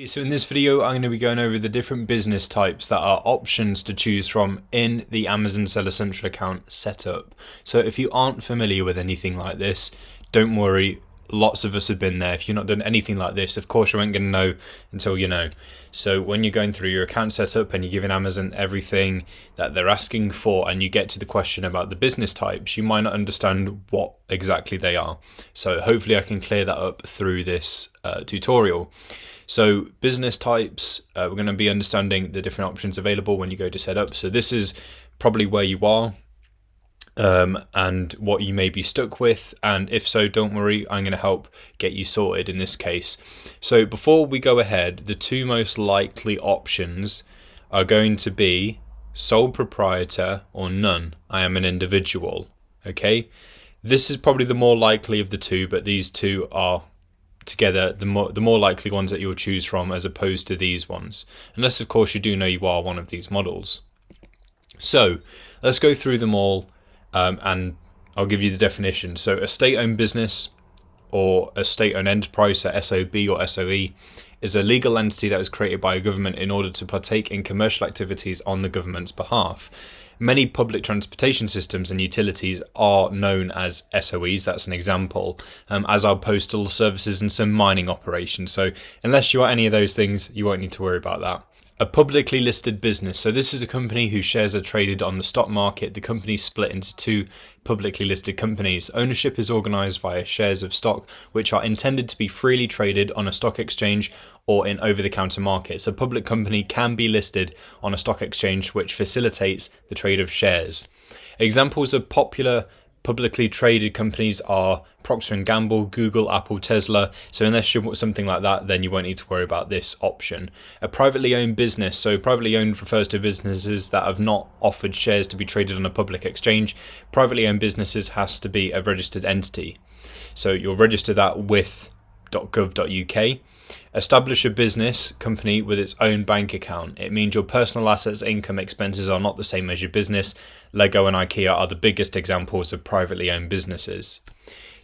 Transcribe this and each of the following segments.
So in this video, I'm going to be going over the different business types that are options to choose from in the Amazon Seller Central account setup. So if you aren't familiar with anything like this, don't worry. Lots of us have been there. If you've not done anything like this, of course you ain't going to know until you know. So when you're going through your account setup and you're giving Amazon everything that they're asking for and you get to the question about the business types, you might not understand what exactly they are. So hopefully I can clear that up through this tutorial. So business types, we're going to be understanding the different options available when you go to set up. So this is probably where you are. And what you may be stuck with, and if so, don't worry, I'm going to help get you sorted in this case. So before we go ahead, the two most likely options are going to be sole proprietor or none. I am an individual. Okay, this is probably the more likely of the two, but these two are together the more likely ones that you'll choose from, as opposed to these ones, unless of course you do know you are one of these models. So let's go through them all. And I'll give you the definition. So a state-owned business or a state-owned enterprise, so SOB or SOE, is a legal entity that is created by a government in order to partake in commercial activities on the government's behalf. Many public transportation systems and utilities are known as SOEs, that's an example, as are postal services and some mining operations. So unless you are any of those things, you won't need to worry about that. A publicly listed business. So this is a company whose shares are traded on the stock market. The company is split into two publicly listed companies. Ownership is organized via shares of stock, which are intended to be freely traded on a stock exchange or in over-the-counter markets. A public company can be listed on a stock exchange, which facilitates the trade of shares. Examples of popular publicly traded companies are Procter & Gamble, Google, Apple, Tesla. So unless you want something like that, then you won't need to worry about this option. A privately owned business. So privately owned refers to businesses that have not offered shares to be traded on a public exchange. Privately owned businesses has to be a registered entity. So you'll register that with .gov.uk. Establish a business company with its own bank account. It means your personal assets, income, expenses are not the same as your business. Lego and IKEA are the biggest examples of privately owned businesses.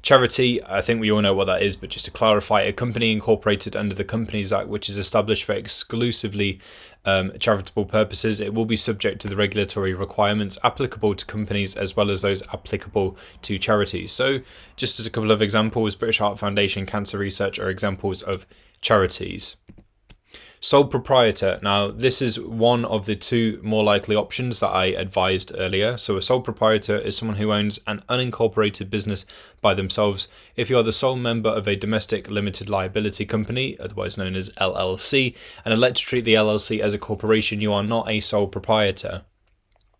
Charity, I think we all know what that is, but just to clarify, a company incorporated under the Companies Act, which is established for exclusively charitable purposes. It will be subject to the regulatory requirements applicable to companies as well as those applicable to charities. So just as a couple of examples, British Heart Foundation, Cancer Research are examples of charities. Sole proprietor. Now, this is one of the two more likely options that I advised earlier. So a sole proprietor is someone who owns an unincorporated business by themselves. If you are the sole member of a domestic limited liability company, otherwise known as LLC, and elect to treat the LLC as a corporation, you are not a sole proprietor.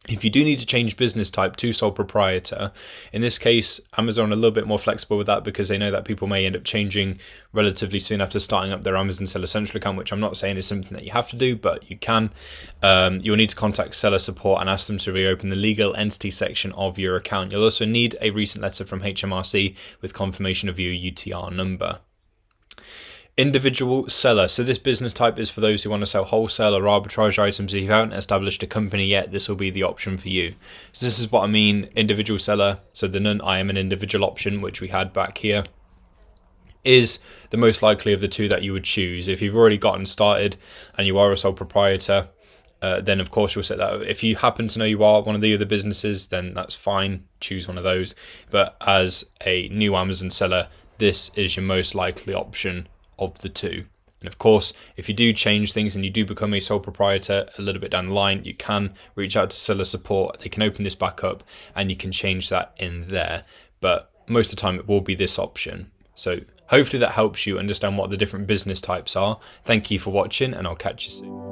If you do need to change business type to sole proprietor, in this case, Amazon are a little bit more flexible with that because they know that people may end up changing relatively soon after starting up their Amazon Seller Central account, which I'm not saying is something that you have to do, but you can. You'll need to contact seller support and ask them to reopen the legal entity section of your account. You'll also need a recent letter from HMRC with confirmation of your UTR number. Individual seller. So this business type is for those who want to sell wholesale or arbitrage items. If you haven't established a company yet, this will be the option for you. So this is what I mean, individual seller. So the none, I am an individual option, which we had back here, is the most likely of the two that you would choose. If you've already gotten started and you are a sole proprietor, then of course you'll set that up. If you happen to know you are one of the other businesses, then that's fine, choose one of those. But as a new Amazon seller, this is your most likely option of the two. And of course, if you do change things and you do become a sole proprietor a little bit down the line, you can reach out to seller support. They can open this back up and you can change that in there. But most of the time it will be this option. So hopefully that helps you understand what the different business types are. Thank you for watching and I'll catch you soon.